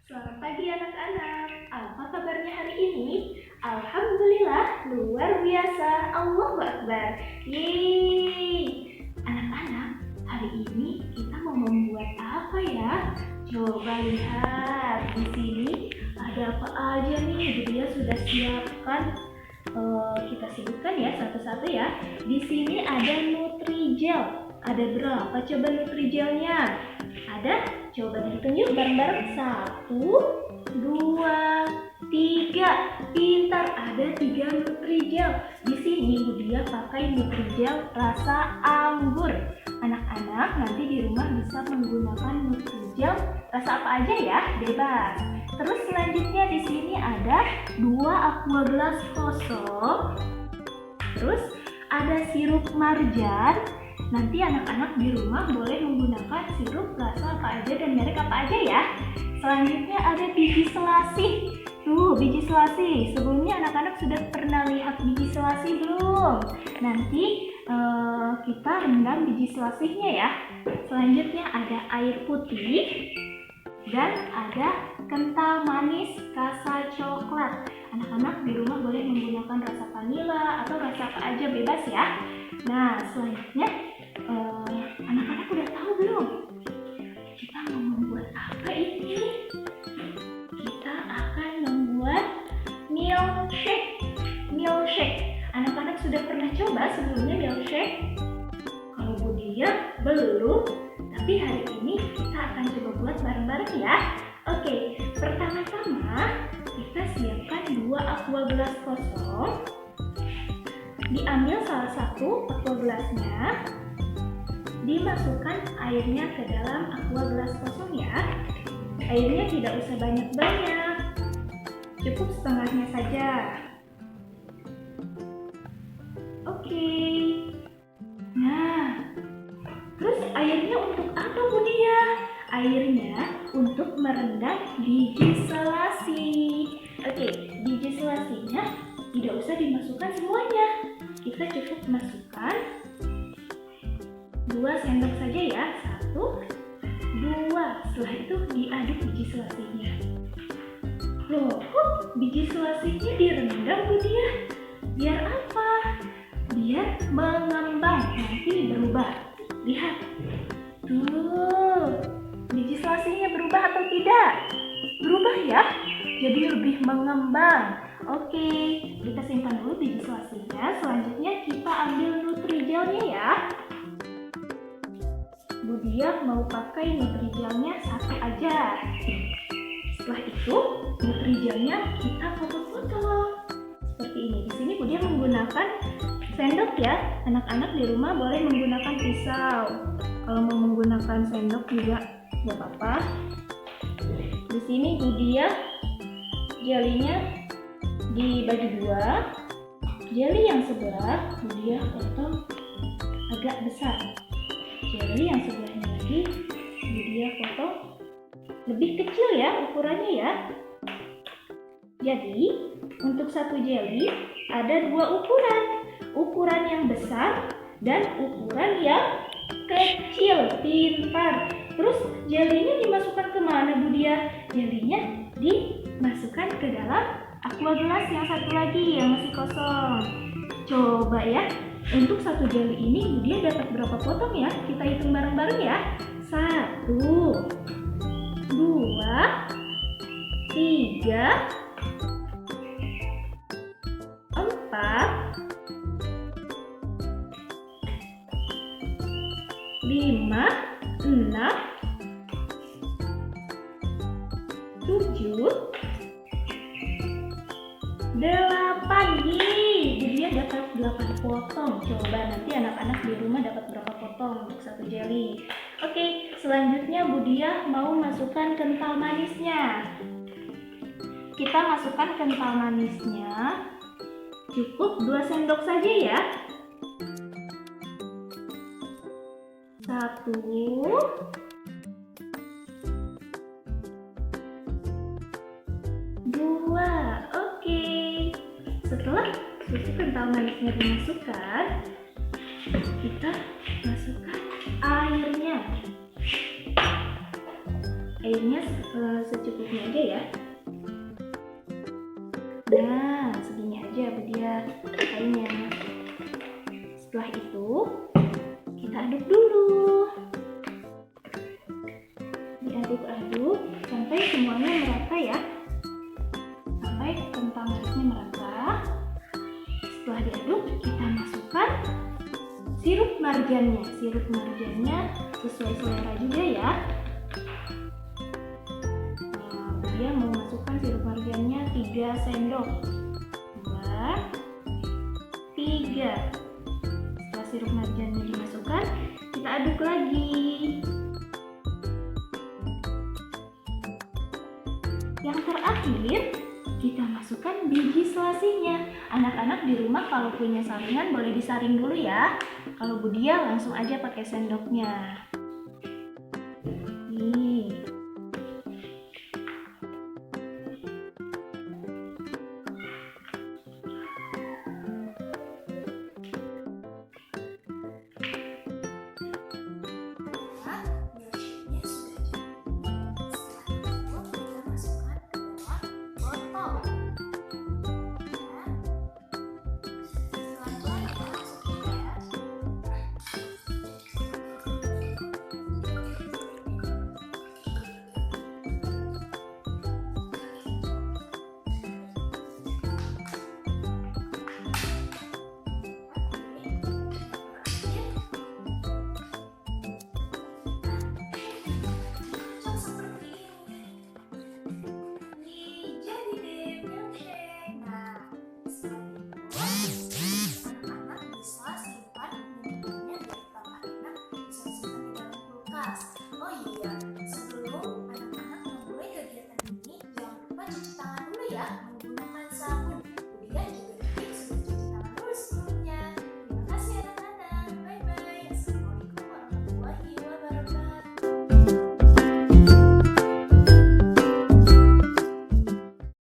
Selamat pagi anak-anak. Apa kabarnya hari ini? Alhamdulillah, luar biasa. Allahu Akbar. Yeay. Anak-anak, hari ini kita mau membuat apa ya? Coba lihat di sini ada apa aja nih. Dia sudah siapkan. Kita sebutkan ya satu-satu ya. Di sini ada Nutrijel. Ada berapa coba Nutrijelnya? Ada, coba dihitung yuk bareng-bareng. 1, 2, 3. Pintar, ada 3 Nutrijel. Di sini Budia pakai Nutrijel rasa anggur. Anak-anak nanti di rumah bisa menggunakan Nutrijel rasa apa aja ya, bebas. Terus selanjutnya di sini ada 2 aqua gelas kosong. Terus ada sirup marjan. Nanti anak-anak di rumah boleh menggunakan sirup rasa apa aja dan merek apa aja ya. Selanjutnya ada biji selasih. Tuh, biji selasih. Sebelumnya anak-anak sudah pernah lihat biji selasih belum? Nanti kita rendam biji selasihnya ya. Selanjutnya ada air putih dan ada kental manis rasa coklat. Anak-anak di rumah boleh menggunakan rasa vanila atau rasa apa aja, bebas ya. Nah, selanjutnya anak-anak udah tahu belum? Kita mau membuat apa ini? Kita akan membuat milkshake. Anak-anak sudah pernah coba sebelumnya milkshake? Kalau Budia belum, tapi hari ini kita akan coba buat bareng-bareng ya. Oke, pertama-tama kita siapkan 2 aqua gelas kosong. Diambil salah satu aqua gelasnya, dimasukkan airnya ke dalam aqua gelas kosong ya. Airnya tidak usah banyak-banyak, cukup setengahnya saja. Oke. Nah, terus airnya untuk apa Budia? Airnya untuk merendam biji selasih. Oke, biji selasinya tidak usah dimasukkan semuanya. Kita cukup masukkan 2 sendok saja ya. 1, 2. Setelah itu diaduk biji selasihnya. Loh, kok biji selasihnya direndam Budia? Biar apa? Biar mengembang, nanti berubah. Lihat. Tuh, biji selasihnya berubah atau tidak? Berubah ya, jadi lebih mengembang. Oke, kita simpan dulu biji selasihnya. Selanjutnya kita ambil Nutrijelnya ya. Budia mau pakai Nutrijelnya 1 aja. Setelah itu Nutrijelnya kita potong-potong seperti ini. Di sini Budia menggunakan sendok ya. Anak-anak di rumah boleh menggunakan pisau. Kalau mau menggunakan sendok juga nggak apa-apa. Di sini Budia jelinya dibagi 2. Jeli yang sebelah Budia potong agak besar. Jeli yang sebelahnya lagi Budia potong lebih kecil ya ukurannya ya. Jadi untuk satu jeli ada 2 ukuran. Ukuran yang besar dan ukuran yang kecil. Pintar. Terus jelinya dimasukkan kemana Budia? Jelinya dimasukkan ke dalam aqua gelas yang satu lagi yang masih kosong. Coba ya, untuk satu jeli ini Budia dapat berapa potong ya? Kita hitung bareng-bareng ya. 1, 2, 3, 4, 5, 6, 7, 8. Budia dapat 8 potong. Coba nanti anak-anak di rumah dapat berapa potong untuk satu jeli. Oke, selanjutnya Budia mau masukkan kental manisnya. Kita masukkan kental manisnya. Cukup 2 sendok saja ya. 1, 2. Oke. Setelah susu kental manisnya dimasukkan, kita masukkan airnya. Airnya secukupnya aja ya. Nah, segini aja Budia airnya. Setelah itu kita aduk dulu. Diaduk-aduk sampai semuanya merata ya. Sampai kental manisnya merata. Setelah diaduk, kita masukkan sirup marjannya. Sirup marjannya sesuai selera juga ya. Dia mau masukkan sirup marjannya 3 sendok. 2, 3. Setelah sirup marjannya dimasukkan, kita aduk lagi. Yang terakhir, kita masukkan biji selasinya. Anak-anak di rumah kalau punya saringan boleh disaring dulu ya. Kalau Budia langsung aja pakai sendoknya. Nih. Oh iya, sebelum anak-anak memulai kegiatan ini, jangan lupa cuci tangan dulu ya menggunakan sabun. Kemudian